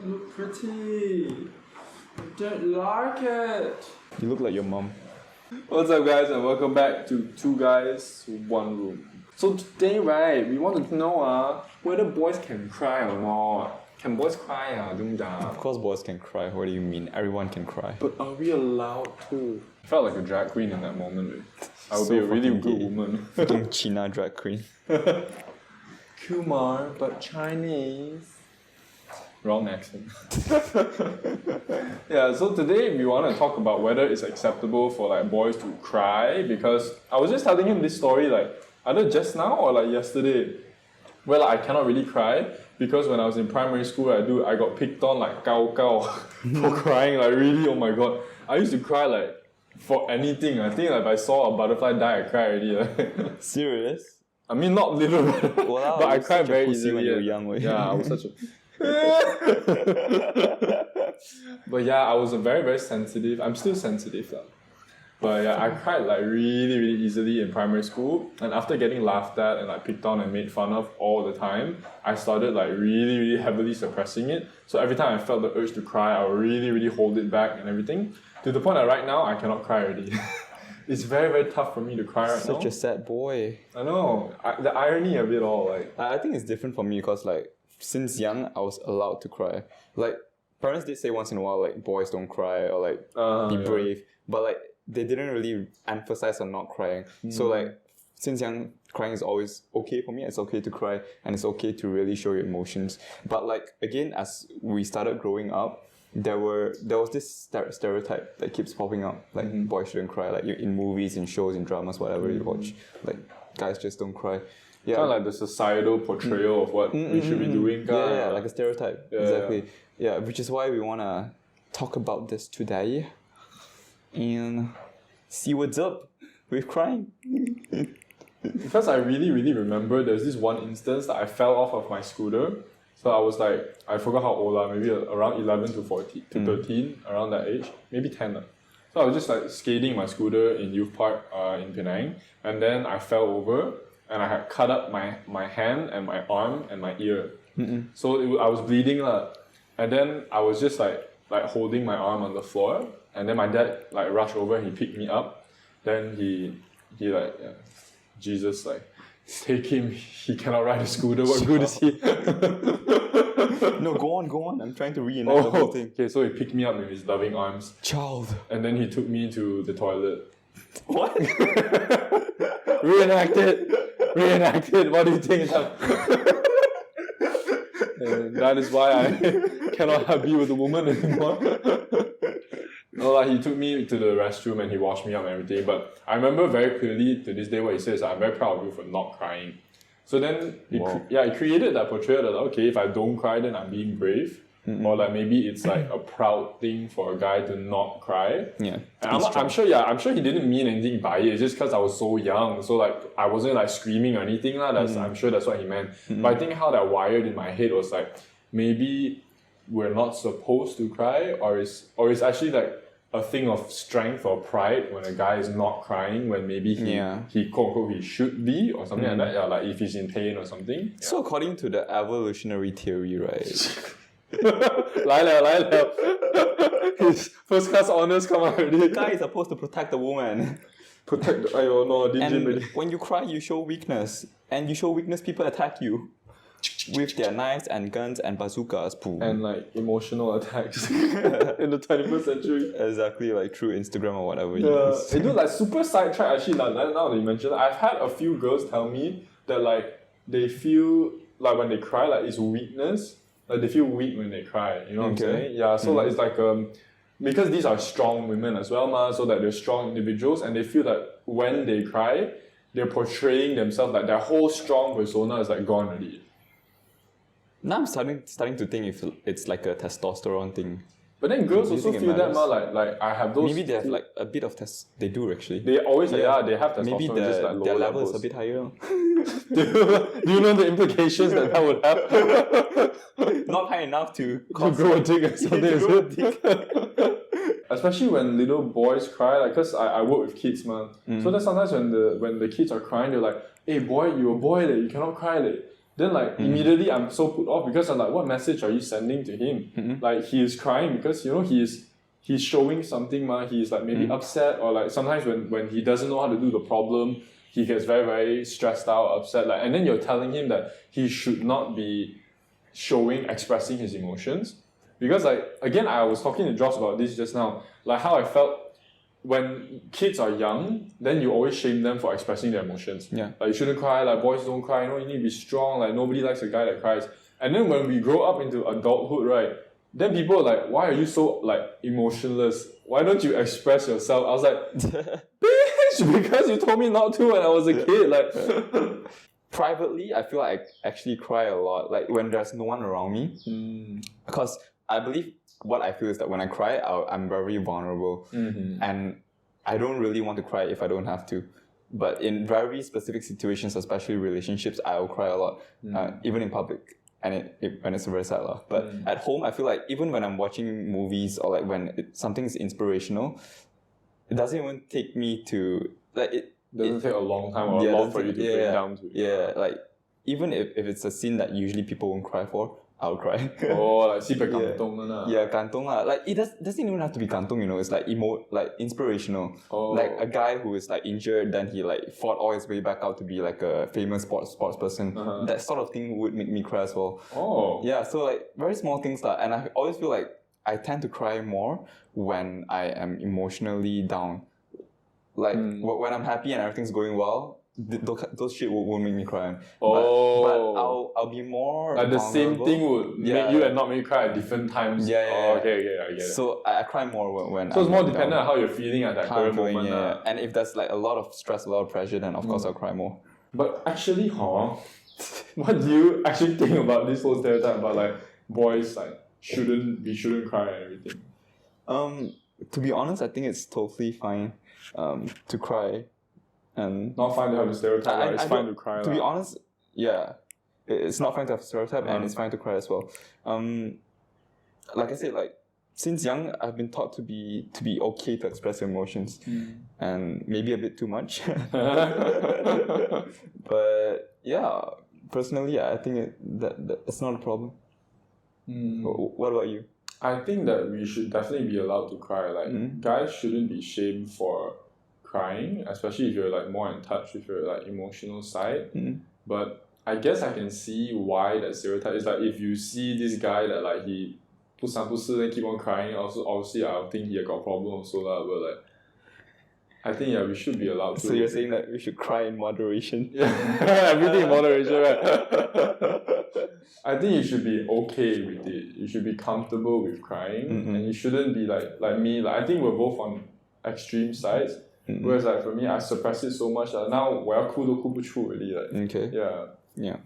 look pretty. I don't like it. You look like your mom. What's up, guys, and welcome back to Two Guys, One Room. So today, right, we want to know whether boys can cry or not. Can boys cry? Of course boys can cry. What do you mean? Everyone can cry. But are we allowed to? I felt like a drag queen in that moment. I would So be a really fucking good gay. woman. Fucking China drag queen. Kumar, but Chinese. Wrong accent. Yeah, so today we want to talk about whether it's acceptable for like boys to cry, because I was just telling him this story like either just now or like yesterday. Well, I cannot really cry because when I was in primary school, I got picked on like gao gao for crying, like really, oh my god. I used to cry like for anything. I think like if I saw a butterfly die, I cry already. Like. Serious? I mean, not literally, Wow, but I you're cried such a very pussy easily. when you were young, were you? Yeah, I was such a... But yeah, I was a very, very sensitive. I'm still sensitive. But yeah, I cried like really, really easily in primary school. And after getting laughed at and like picked on and made fun of all the time, I started like really, really heavily suppressing it. So every time I felt the urge to cry, I would really, really hold it back and everything. To the point that right now, I cannot cry already. It's very, very tough for me to cry right now. Such a sad boy. I know. The irony of it all, like... I think it's different for me because like since young I was allowed to cry. Like parents did say once in a while like boys don't cry or like be brave, but like they didn't really emphasize on not crying. So like since young, crying is always okay for me. It's okay to cry and it's okay to really show your emotions. But like again, as we started growing up, there was this stereotype that keeps popping up, like boys shouldn't cry, like in movies, in shows, in dramas, whatever you watch, like guys just don't cry. Yeah, kind of like the societal portrayal of what we should be doing. Yeah, like a stereotype. Yeah. Exactly. Yeah, which is why we wanna talk about this today and see what's up with crying. Because I really, really remember there's this one instance that I fell off of my scooter. So I was like, I forgot how old maybe around 11 to 14 to 13, around that age, maybe 10. So I was just like skating my scooter in Youth Park in Penang, and then I fell over and I had cut up my hand and my arm and my ear. So I was bleeding and then I was just like holding my arm on the floor, and then my dad like rushed over and he picked me up. Then he Jesus, like, take him, he cannot ride a scooter, what good is he? No, go on. I'm trying to reenact the whole thing. Okay, so he picked me up with his loving arms. Child. And then he took me to the toilet. What? Reenact it, what do you think? And that is why I cannot be with a woman anymore. No, like he took me to the restroom and he washed me up and everything. But I remember very clearly to this day what he says, I'm very proud of you for not crying. So then, it created that portrayal that, okay, if I don't cry, then I'm being brave. Or like maybe it's like a proud thing for a guy to not cry. Yeah. And I'm sure he didn't mean anything by it. It's just because I was so young. So like I wasn't like screaming or anything. I'm sure that's what he meant. But I think how that wired in my head was like, maybe we're not supposed to cry, or it's actually like a thing of strength or pride when a guy is not crying when maybe he quote unquote he should be or something like that. Yeah, like if he's in pain or something. So according to the evolutionary theory, right? 来了 His first class honours come out already. The guy is supposed to protect the woman. Protect the... no, didn't And really. when you cry, you show weakness. And you show weakness, people attack you. With their knives and guns and bazookas. Boom. And like emotional attacks in the 21st century. Exactly, like through Instagram or whatever. Yeah, it do like super sidetrack actually. Now that you mention it, I've had a few girls tell me that like they feel like when they cry, like it's weakness. Like they feel weak when they cry. You know what I'm saying? Yeah. So like it's like because these are strong women as well, so that they're strong individuals, and they feel that when they cry, they're portraying themselves like their whole strong persona is like gone already. Now I'm starting to think if it's like a testosterone thing. But then girls also feel that like I have those. Maybe they have like a bit of They do actually. They always they have testosterone. Maybe just like their lower level levels. is a bit higher. Do you know the implications that would have? Not high enough to grow a dick or something. Especially when little boys cry, like, cause I work with kids, man. So that sometimes when the kids are crying, they're like, "Hey boy, you're a boy, you cannot cry." then like immediately I'm so put off because I'm like, what message are you sending to him? Like he is crying because he's showing something, he's like maybe upset, or like sometimes when he doesn't know how to do the problem, he gets very, very stressed out, upset, like, and then you're telling him that he should not be expressing his emotions. Because like, again, I was talking to Josh about this just now, like how I felt when kids are young, then you always shame them for expressing their emotions. Yeah. Like, you shouldn't cry, like boys don't cry, you need to be strong, like nobody likes a guy that cries. And then when we grow up into adulthood, right, then people are like, why are you so like emotionless? Why don't you express yourself? I was like, bitch, because you told me not to when I was a kid. Like, privately, I feel like I actually cry a lot, like when there's no one around me. Because I believe what I feel is that when I cry, I'm very vulnerable, and I don't really want to cry if I don't have to. But in very specific situations, especially relationships, I'll cry a lot, even in public. And when it's very sad. But at home, I feel like even when I'm watching movies or like when something is inspirational, it doesn't even take me to like it doesn't take a long time or a lot for you to bring down to. Yeah, like even if it's a scene that usually people won't cry for, I'll cry. Oh, like sibei kantong na. Yeah, kantong lah. Like it doesn't even have to be kantong, It's like like inspirational. Oh. Like a guy who is like injured, then he like fought all his way back out to be like a famous sports person. That sort of thing would make me cry as well. Oh. Yeah, so like very small things lah. And I always feel like I tend to cry more when I am emotionally down. Like when I'm happy and everything's going well, those shit won't make me cry. Oh. But I'll be more like the same thing would make you and not make you cry at different times. Yeah. Oh, okay, I get it. So I cry more when so it's more dependent on how you're feeling at that current moment. Yeah. And if there's like a lot of stress, a lot of pressure, then of course I'll cry more. But actually, what do you actually think about this whole stereotype about like boys like shouldn't cry and everything? To be honest, I think it's totally fine to cry. And not fine to have a stereotype, it's fine to cry. To be honest, yeah. It's not fine to have a stereotype and it's fine to cry as well. Like I said, like since young I've been taught to be okay to express emotions. And maybe a bit too much. But yeah, personally I think that it's not a problem. What about you? I think that we should definitely be allowed to cry. Like guys shouldn't be shamed for crying, especially if you're like more in touch with your like emotional side. But I guess I can see why that stereotype is like, if you see this guy that like he 不三不四 then keep on crying, also obviously I'll think he got problem also lah. But like I think we should be allowed to. So you're saying that we should cry in moderation? Yeah, everything in moderation, right? I think you should be okay with it. You should be comfortable with crying, and you shouldn't be like me. Like I think we're both on extreme sides. Whereas like for me, I suppress it so much that now 我要哭都哭不出 really. Like, okay. Yeah.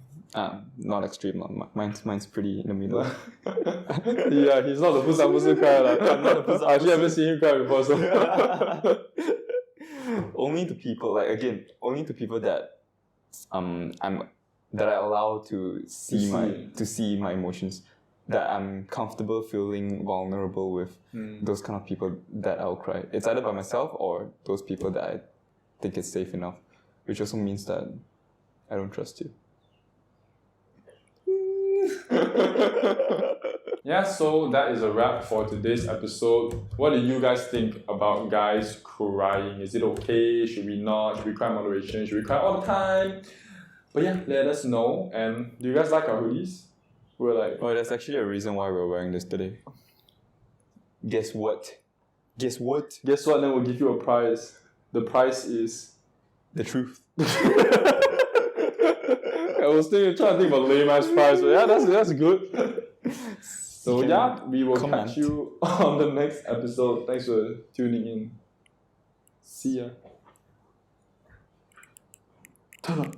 Not extreme. Mine's pretty in the middle. Yeah, he's not the 不三不四 cry. I'm not the 不三. I actually haven't seen him cry before. So. Only to people that that I allow to see my emotions, that I'm comfortable feeling vulnerable with. Those kind of people that I'll cry. It's either by myself or those people that I think it's safe enough, which also means that I don't trust you. Yeah, so that is a wrap for today's episode. What do you guys think about guys crying? Is it okay? Should we not? Should we cry in moderation? Should we cry all the time? But yeah, let us know. And do you guys like our hoodies? We're like... Oh, there's actually a reason why we're wearing this today. Guess what? Then we'll give you a prize. The prize is... the truth. I was trying to think of a lame-ass prize, but yeah, that's good. So yeah, we will catch you on the next episode. Thanks for tuning in. See ya. Turn up.